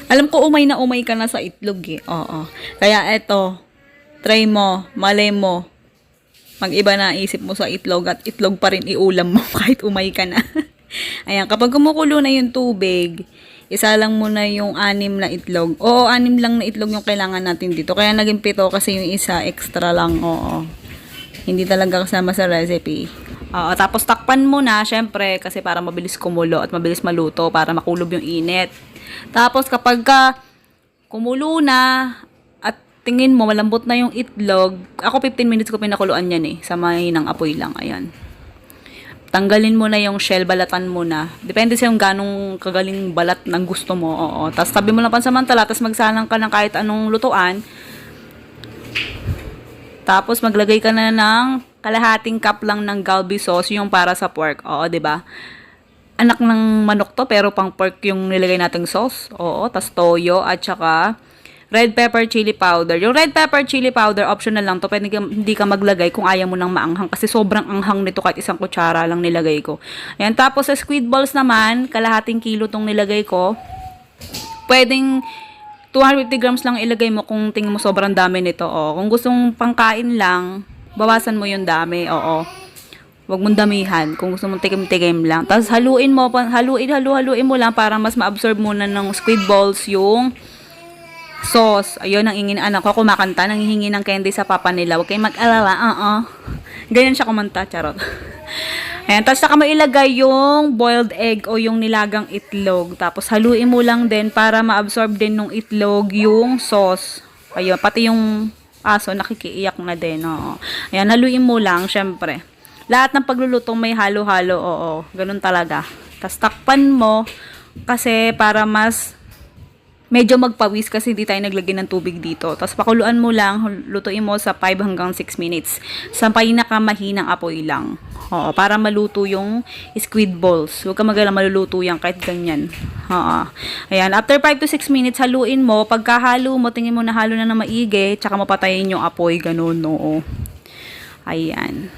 Alam ko umay na umay ka na sa itlog eh. Oo. Kaya eto, try mo, malay mo, mag-iba na isip mo sa itlog at itlog pa rin iulam mo kahit umay ka na. Ayan, kapag kumukulo na yung tubig, isa lang muna yung 6 na itlog. Oo, 6 lang na itlog yung kailangan natin dito. Kaya naging 7 kasi yung isa extra lang. Oo. Hindi talaga kasama sa recipe. Oo, tapos takpan mo na, syempre, kasi para mabilis kumulo at mabilis maluto, para makulob yung init. Tapos kapag kumulo na at tingin mo malambot na yung itlog, ako 15 minutes ko pinakuluan yan sa mahinang apoy lang. Ayan. Tanggalin mo na yung shell, balatan mo na. Depende sa yung ganong kagaling balat ng gusto mo. Oo. Tapos tabi mo lang pansamantala, tapos magsalang ka ng kahit anong lutuan. Tapos maglagay ka na ng kalahating cup lang ng galbi sauce, yung para sa pork. Oo, 'di ba? Anak ng manok to, pero pang pork yung nilagay nating sauce. Oo, tas toyo at saka red pepper chili powder. Yung red pepper chili powder, optional lang to. Pwede hindi ka maglagay kung ayaw mo ng maanghang. Kasi sobrang anghang nito kahit isang kutsara lang nilagay ko. Ayan, tapos sa squid balls naman, kalahating kilo tong nilagay ko. Pwedeng 250 grams lang ilagay mo kung tingin mo sobrang dami nito. Kung gustong pangkain lang, bawasan mo yung dami. Oo. Huwag mong damihan. Kung gusto mong tikim-tikim lang. Tapos haluin mo mo lang para mas ma-absorb muna ng squid balls yung sauce. Ayun, ang ingin anak ko kumakanta, nanghihingi ng candy sa papa nila. Huwag kayong mag-alala. Ganyan siya kumanta, charot. Ayan, tapos saka mo ilagay yung boiled egg o yung nilagang itlog. Tapos haluin mo lang din para ma-absorb din ng itlog yung sauce. Ayun, pati yung aso nakikiiyak na din. Oo. Ayan, haluin mo lang, syempre. Lahat ng pagluluto may halo-halo, oo. Ganun talaga. Tapos takpan mo kasi para mas medyo magpawis kasi hindi tayo naglagay ng tubig dito. Tapos pakuluan mo lang, lutuin mo sa 5 hanggang 6 minutes. Sa pinakamahinang apoy lang. Oo, para maluto yung squid balls. Huwag ka magala maluluto yan kahit ganyan. Oo. Ayan, after 5 to 6 minutes, haluin mo. Pagkahalo mo, tingin mo na halo na maigi, tsaka mapatayin yung apoy, ganun, oo. Ayan.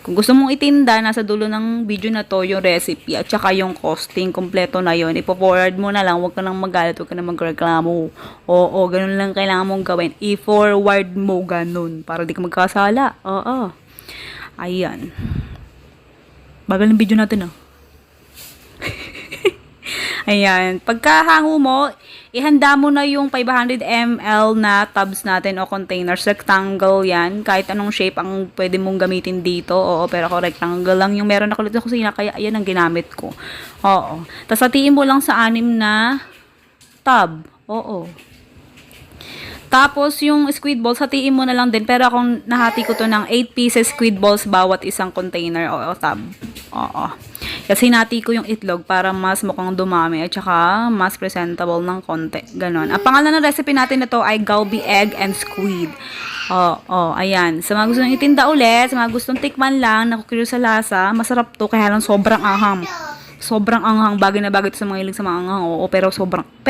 Kung gusto mong itinda, nasa dulo ng video na to yung recipe at saka yung costing, kompleto na yon. Ipo-forward mo na lang, huwag ka nang magalit, huwag ka nang magreklamo. Oo, ganun lang kailangan mong gawin. I-forward mo ganun para di ka magkasala. Oo. Ayan. Bagal ng video natin Ayan. Pagkahango mo, ihanda mo na yung 500 ml na tubs natin o containers. Rectangle yan. Kahit anong shape ang pwede mong gamitin dito. Oo, pero ako rectangle lang yung meron ako dito sa kusina. Kaya ayan ang ginamit ko. Oo. Tapos hatiin mo lang sa 6 na tub. Oo. Tapos yung squid balls, hatiin mo na lang din. Pero akong nahati ko to ng 8 pieces squid balls bawat isang container o tub. Oo. Kasi hinati ko yung itlog para mas mukhang dumami at saka mas presentable ng konti. Ganon. Ang pangalan ng recipe natin na to ay galbi egg and squid. Ayan. Sa mga gustong itinda ulit, sa mga gustong tikman lang, nakukurious sa lasa, masarap to kaya lang sobrang anghang. Sobrang anghang. Bagay na bagay to sa mga hilig sa mga anghang. Oo, pero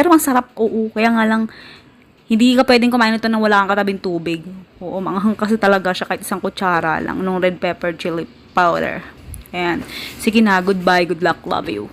masarap. Oo, kaya nga lang, hindi ka pwedeng kumain nito nang wala kang katabing tubig. Oo, manghang kasi talaga siya kahit isang kutsara lang nung red pepper chili powder. Ayan. Sige na, goodbye, good luck, love you.